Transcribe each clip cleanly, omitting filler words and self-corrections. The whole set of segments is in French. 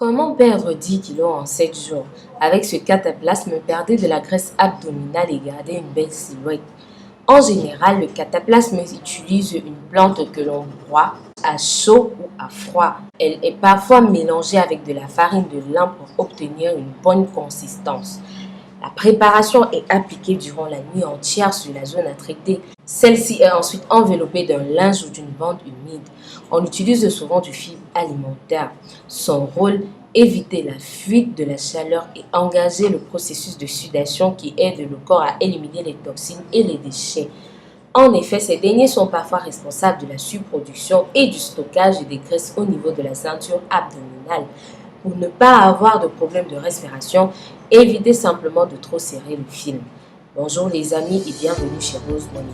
Comment perdre 10 kilos en 7 jours? Avec ce cataplasme, perdez de la graisse abdominale et gardez une belle silhouette. En général, le cataplasme utilise une plante que l'on broie à chaud ou à froid. Elle est parfois mélangée avec de la farine de lin pour obtenir une bonne consistance. La préparation est appliquée durant la nuit entière sur la zone à traiter. Celle-ci est ensuite enveloppée d'un linge ou d'une bande humide. On utilise souvent du fil alimentaire. Son rôle, éviter la fuite de la chaleur et engager le processus de sudation qui aide le corps à éliminer les toxines et les déchets. En effet, ces derniers sont parfois responsables de la surproduction et du stockage des graisses au niveau de la ceinture abdominale. Pour ne pas avoir de problème de respiration, évitez simplement de trop serrer le film. Bonjour les amis et bienvenue chez Rose Money.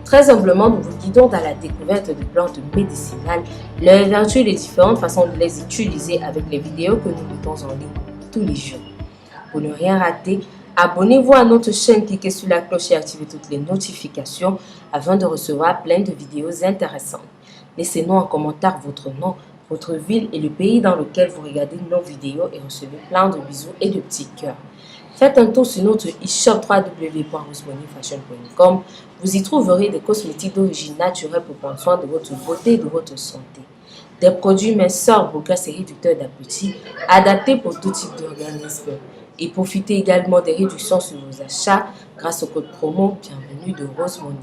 Très humblement, nous vous guidons dans la découverte de plantes médicinales, leurs vertus et les différentes façons de les utiliser avec les vidéos que nous mettons en ligne tous les jours. Pour ne rien rater, abonnez-vous à notre chaîne, cliquez sur la cloche et activez toutes les notifications afin de recevoir plein de vidéos intéressantes. Laissez-nous en commentaire votre nom, votre ville et le pays dans lequel vous regardez nos vidéos et recevez plein de bisous et de petits cœurs. Faites un tour sur notre e-shop www.rosemoneyfashion.com. Vous y trouverez des cosmétiques d'origine naturelle pour prendre soin de votre beauté et de votre santé. Des produits minceurs, graisses et réducteurs d'appétit adaptés pour tout type d'organisme. Et profitez également des réductions sur vos achats grâce au code promo Bienvenue de Rose Money.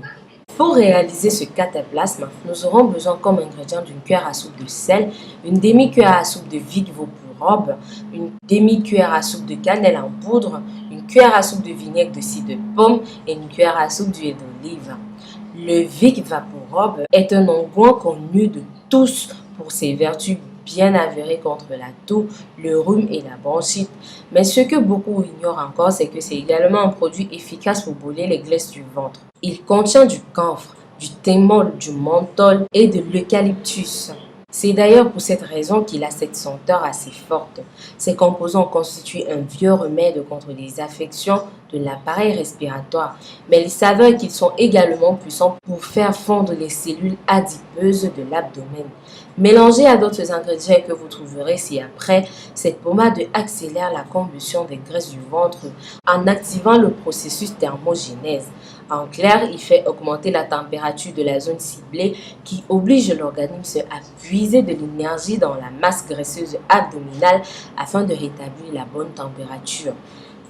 Pour réaliser ce cataplasme, nous aurons besoin comme ingrédient d'une cuillère à soupe de sel, une demi-cuillère à soupe de Vic Vaporub, une demi-cuillère à soupe de cannelle en poudre, une cuillère à soupe de vinaigre de cidre de pomme et une cuillère à soupe d'huile d'olive. Le Vic Vaporub est un onguent connu de tous pour ses vertus bien avérées contre la toux, le rhume et la bronchite. Mais ce que beaucoup ignorent encore, c'est que c'est également un produit efficace pour brûler les glaisses du ventre. Il contient du camphre, du thémol, du menthol et de l'eucalyptus. C'est d'ailleurs pour cette raison qu'il a cette senteur assez forte. Ces composants constituent un vieux remède contre les affections de l'appareil respiratoire, mais il s'avère qu'ils sont également puissants pour faire fondre les cellules adipeuses de l'abdomen. Mélangez à d'autres ingrédients que vous trouverez ci-après, cette pommade accélère la combustion des graisses du ventre en activant le processus thermogénèse. En clair, il fait augmenter la température de la zone ciblée qui oblige l'organisme à puiser de l'énergie dans la masse graisseuse abdominale afin de rétablir la bonne température.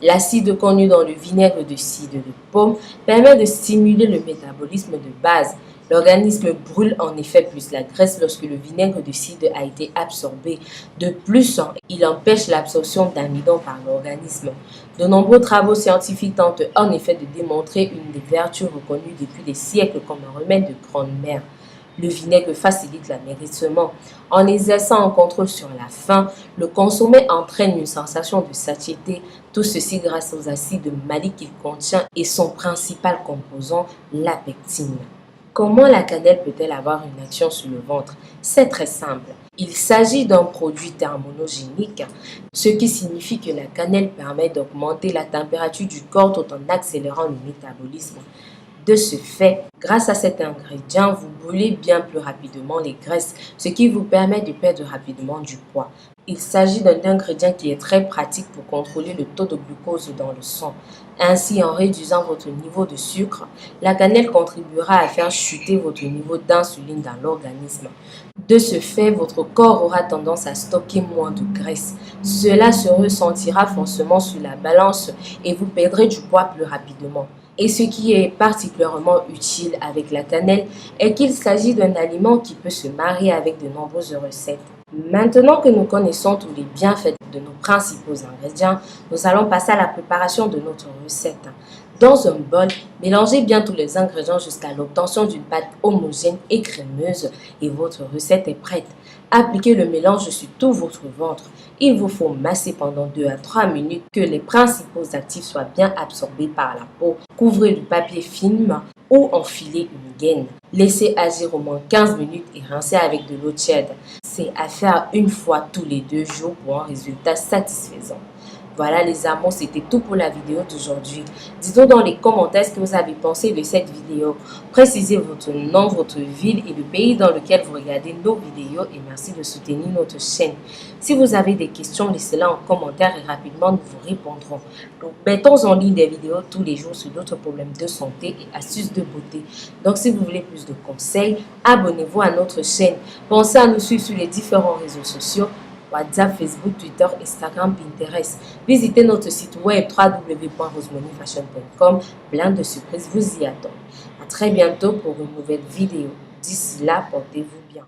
L'acide contenu dans le vinaigre de cidre de pomme permet de stimuler le métabolisme de base. L'organisme brûle en effet plus la graisse lorsque le vinaigre de cidre a été absorbé. De plus, il empêche l'absorption d'amidon par l'organisme. De nombreux travaux scientifiques tentent en effet de démontrer une des vertus reconnues depuis des siècles comme un remède de grande mère. Le vinaigre facilite l'amaigrissement. En exerçant un contrôle sur la faim, le consommer entraîne une sensation de satiété. Tout ceci grâce aux acides maliques qu'il contient et son principal composant, la pectine. Comment la cannelle peut-elle avoir une action sur le ventre? C'est très simple. Il s'agit d'un produit thermonogénique, ce qui signifie que la cannelle permet d'augmenter la température du corps tout en accélérant le métabolisme. De ce fait, grâce à cet ingrédient, vous brûlez bien plus rapidement les graisses, ce qui vous permet de perdre rapidement du poids. Il s'agit d'un ingrédient qui est très pratique pour contrôler le taux de glucose dans le sang. Ainsi, en réduisant votre niveau de sucre, la cannelle contribuera à faire chuter votre niveau d'insuline dans l'organisme. De ce fait, votre corps aura tendance à stocker moins de graisse. Cela se ressentira forcément sur la balance et vous perdrez du poids plus rapidement. Et ce qui est particulièrement utile avec la cannelle est qu'il s'agit d'un aliment qui peut se marier avec de nombreuses recettes. Maintenant que nous connaissons tous les bienfaits de nos principaux ingrédients, nous allons passer à la préparation de notre recette. Dans un bol, mélangez bien tous les ingrédients jusqu'à l'obtention d'une pâte homogène et crémeuse et votre recette est prête. Appliquez le mélange sur tout votre ventre. Il vous faut masser pendant 2 à 3 minutes que les principaux actifs soient bien absorbés par la peau. Couvrez du papier film ou enfilez une gaine. Laissez agir au moins 15 minutes et rincez avec de l'eau tiède. C'est à faire une fois tous les 2 jours pour un résultat satisfaisant. Voilà les amours, c'était tout pour la vidéo d'aujourd'hui. Dites-nous dans les commentaires ce que vous avez pensé de cette vidéo. Précisez votre nom, votre ville et le pays dans lequel vous regardez nos vidéos et merci de soutenir notre chaîne. Si vous avez des questions, laissez-les en commentaire et rapidement nous vous répondrons. Nous mettons en ligne des vidéos tous les jours sur d'autres problèmes de santé et astuces de beauté. Donc si vous voulez plus de conseils, abonnez-vous à notre chaîne. Pensez à nous suivre sur les différents réseaux sociaux. WhatsApp, Facebook, Twitter, Instagram, Pinterest. Visitez notre site web www.rosemoneyfashion.com. Plein de surprises vous y attendent. À très bientôt pour une nouvelle vidéo. D'ici là, portez-vous bien.